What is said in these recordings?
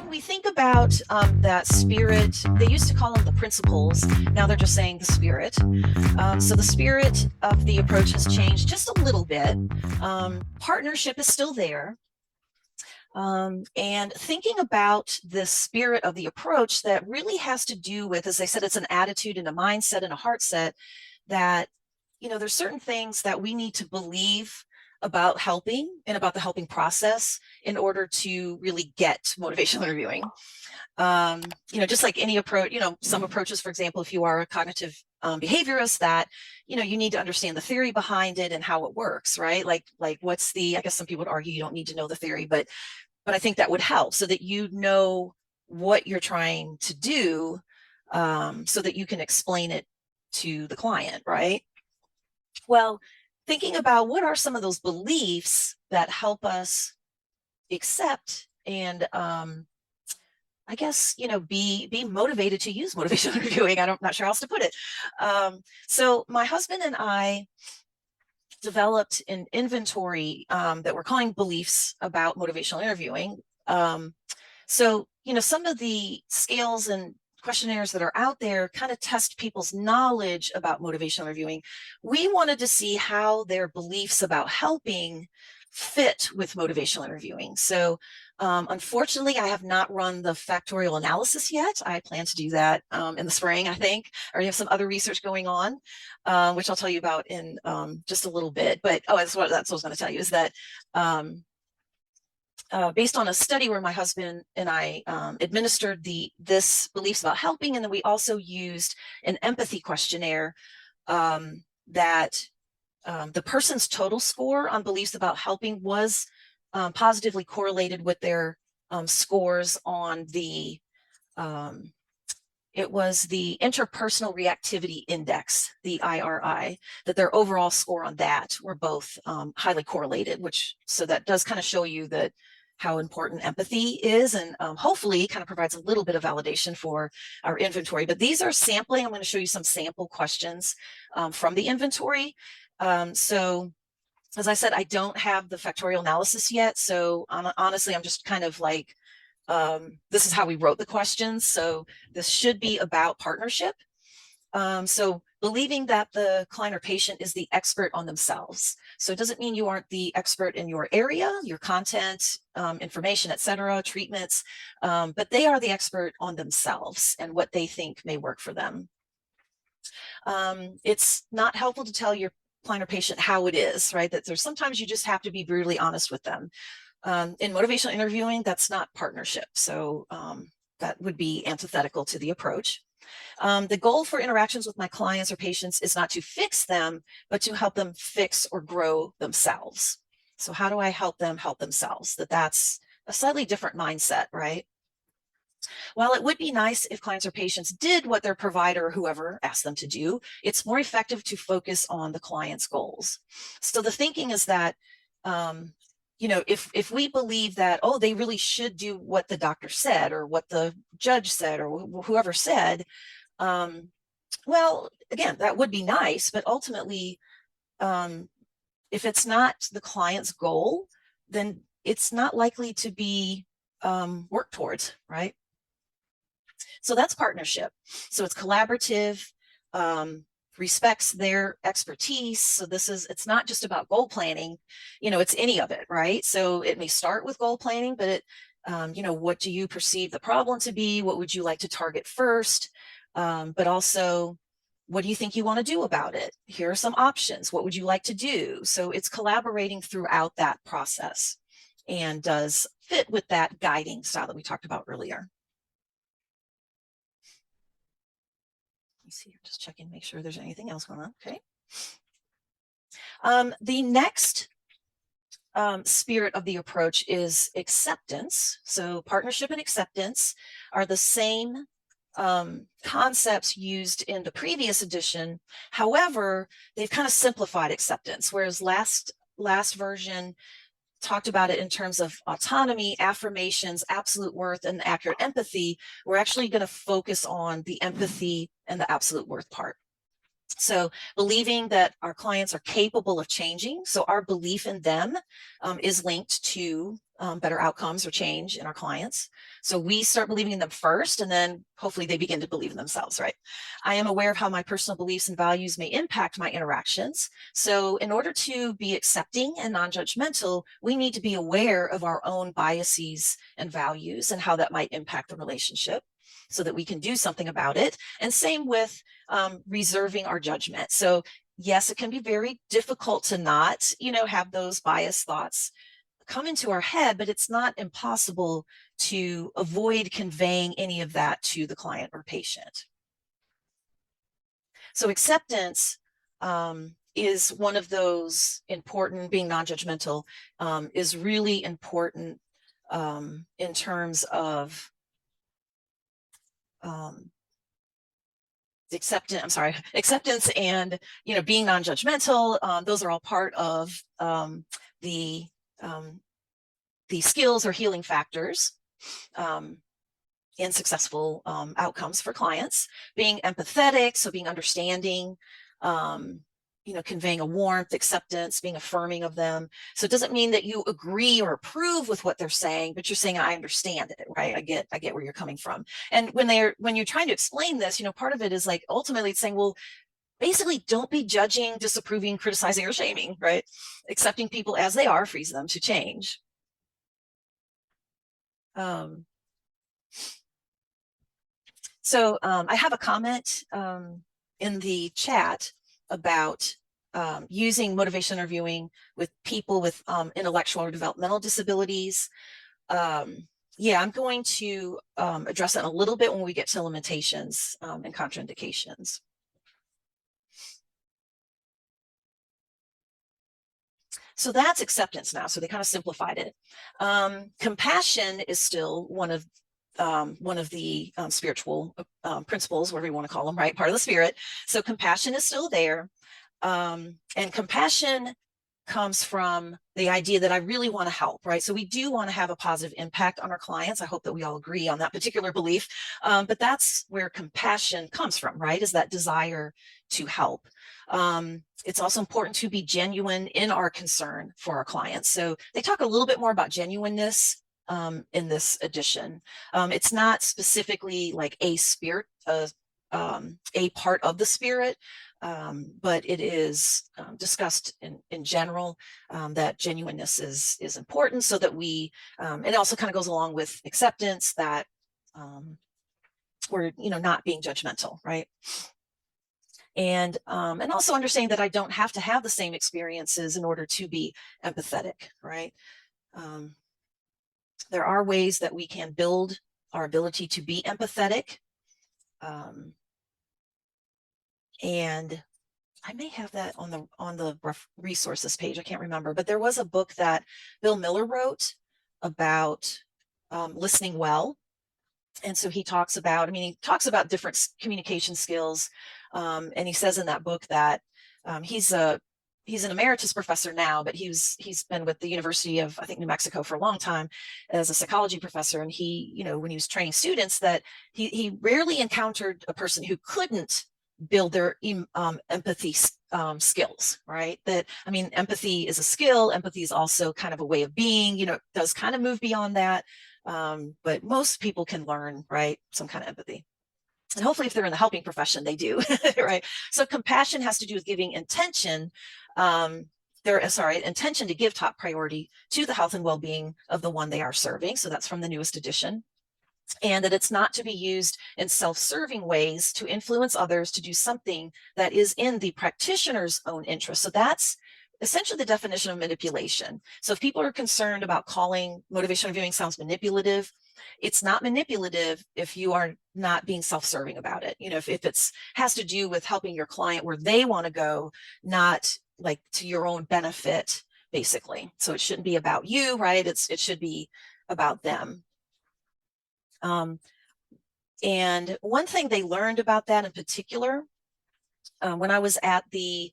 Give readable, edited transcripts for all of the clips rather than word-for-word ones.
when we think about that spirit, they used to call them the principles. Now they're just saying the spirit. So the spirit of the approach has changed just a little bit. Partnership is still there. And thinking about the spirit of the approach that really has to do with, as I said, it's an attitude and a mindset and a heart set that, there's certain things that we need to believe about helping and about the helping process in order to really get motivational interviewing. Just like any approach, some approaches, for example, if you are a cognitive behaviorist, that, you need to understand the theory behind it and how it works, right? Like what's I guess some people would argue you don't need to know the theory, but I think that would help so that you know what you're trying to do, so that you can explain it to the client, right? Well, thinking about what are some of those beliefs that help us accept and I guess, be motivated to use motivational interviewing. I'm not sure how else to put it. So my husband and I developed an inventory that we're calling beliefs about motivational interviewing. So, some of the scales and questionnaires that are out there kind of test people's knowledge about motivational interviewing. We wanted to see how their beliefs about helping fit with motivational interviewing. So unfortunately, I have not run the factorial analysis yet. I plan to do that in the spring, I think. Or you have some other research going on, which I'll tell you about in just a little bit. But that's what I was going to tell you is that based on a study where my husband and I administered this beliefs about helping, and then we also used an empathy questionnaire that the person's total score on beliefs about helping was positively correlated with their scores on it was the interpersonal reactivity index, the IRI, that their overall score on that were both highly correlated, so that does kind of show you that how important empathy is, and hopefully kind of provides a little bit of validation for our inventory. But these are sampling. I'm going to show you some sample questions from the inventory. So as I said, I don't have the factorial analysis yet. So honestly, I'm just kind of like, this is how we wrote the questions. So this should be about partnership. So believing that the client or patient is the expert on themselves. So it doesn't mean you aren't the expert in your area, your content, information, etc., treatments, but they are the expert on themselves and what they think may work for them. It's not helpful to tell your client or patient how it is, right? That there's sometimes you just have to be brutally honest with them. In motivational interviewing, that's not partnership. So that would be antithetical to the approach. The goal for interactions with my clients or patients is not to fix them, but to help them fix or grow themselves. So how do I help them help themselves? That's a slightly different mindset, right? While it would be nice if clients or patients did what their provider or whoever asked them to do, it's more effective to focus on the client's goals. So the thinking is that, if we believe that, oh, they really should do what the doctor said or what the judge said or whoever said, well, again, that would be nice, but ultimately, if it's not the client's goal, then it's not likely to be worked towards, right? So that's partnership. So it's collaborative, respects their expertise. So it's not just about goal planning, it's any of it, right? So it may start with goal planning, but what do you perceive the problem to be? What would you like to target first? But also, what do you think you want to do about it? Here are some options. What would you like to do? So it's collaborating throughout that process and does fit with that guiding style that we talked about earlier. Let me see here, just checking, make sure there's anything else going on. Okay. The next spirit of the approach is acceptance. So partnership and acceptance are the same concepts used in the previous edition. However, they've kind of simplified acceptance, whereas last version talked about it in terms of autonomy, affirmations, absolute worth, and accurate empathy. We're actually going to focus on the empathy and the absolute worth part. So believing that our clients are capable of changing. So our belief in them is linked to better outcomes or change in our clients. So we start believing in them first, and then hopefully they begin to believe in themselves, right? I am aware of how my personal beliefs and values may impact my interactions. So in order to be accepting and non-judgmental, we need to be aware of our own biases and values and how that might impact the relationship so that we can do something about it. And same with reserving our judgment. So yes, it can be very difficult to not, have those biased thoughts come into our head, but it's not impossible to avoid conveying any of that to the client or patient. So acceptance is one of those important, being non-judgmental is really important in terms of acceptance and, being non-judgmental. Those are all part of the skills or healing factors in successful outcomes for clients. Being empathetic, so being understanding, conveying a warmth, acceptance, being affirming of them. So it doesn't mean that you agree or approve with what they're saying, but you're saying, I understand it, right? I get where you're coming from. And when you're trying to explain this, part of it is like ultimately it's saying, well, basically don't be judging, disapproving, criticizing, or shaming, right? Accepting people as they are frees them to change. So I have a comment in the chat about using motivation interviewing with people with intellectual or developmental disabilities. Yeah, I'm going to address that in a little bit when we get to limitations and contraindications. So that's acceptance now. So they kind of simplified it. Compassion is still one of the spiritual principles, whatever you want to call them, right? Part of the spirit. So compassion is still there. And compassion comes from the idea that I really want to help, right? So we do want to have a positive impact on our clients. I hope that we all agree on that particular belief. But that's where compassion comes from, right? Is that desire to help. It's also important to be genuine in our concern for our clients. So they talk a little bit more about genuineness in this edition. It's not specifically like a spirit, a part of the spirit, but it is discussed in general that genuineness is important, so that we, it also kind of goes along with acceptance that we're not being judgmental, right? And also understanding that I don't have to have the same experiences in order to be empathetic, right? There are ways that we can build our ability to be empathetic. And I may have that on the resources page. I can't remember, but there was a book that Bill Miller wrote about listening well. And so he talks about different communication skills. And he says in that book that he's an emeritus professor now, but he's been with the University of, I think, New Mexico for a long time as a psychology professor. And he, when he was training students, that he rarely encountered a person who couldn't build their empathy skills, right? Empathy is a skill. Empathy is also kind of a way of being, it does kind of move beyond that. But most people can learn, right, some kind of empathy. And hopefully if they're in the helping profession, they do, right? So compassion has to do with giving intention, intention to give top priority to the health and well-being of the one they are serving. So that's from the newest edition. And that it's not to be used in self-serving ways to influence others to do something that is in the practitioner's own interest. So that's essentially the definition of manipulation. So if people are concerned about calling motivational viewing sounds manipulative, it's not manipulative if you are not being self-serving about it. If it's has to do with helping your client where they want to go, not like to your own benefit, basically. So it shouldn't be about you, right? It should be about them. And one thing they learned about that in particular, when I was at the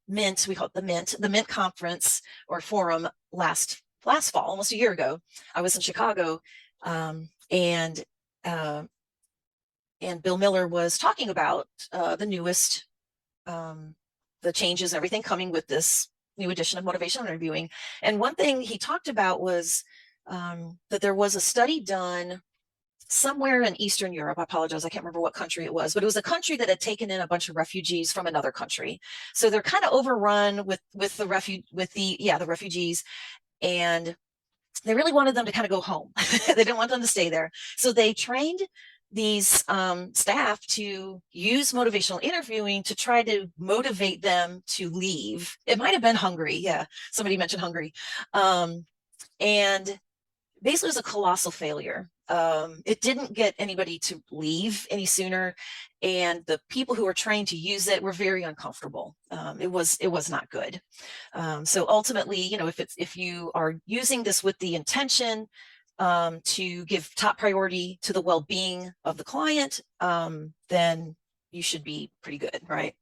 Mint, we call it the Mint conference or forum last fall, almost a year ago, I was in Chicago, and Bill Miller was talking about the newest, the changes, everything coming with this new edition of motivational interviewing. And one thing he talked about was that there was a study done somewhere in Eastern Europe. I apologize, I can't remember what country it was, but it was a country that had taken in a bunch of refugees from another country. So they're kind of overrun with the refugees, and they really wanted them to kind of go home. They didn't want them to stay there. So they trained these staff to use motivational interviewing to try to motivate them to leave. It might have been Hungary. Yeah, somebody mentioned Hungary. And basically it was a colossal failure. It didn't get anybody to leave any sooner, and the people who were trained to use it were very uncomfortable. It was not good. So ultimately, if you are using this with the intention to give top priority to the well-being of the client, then you should be pretty good, right?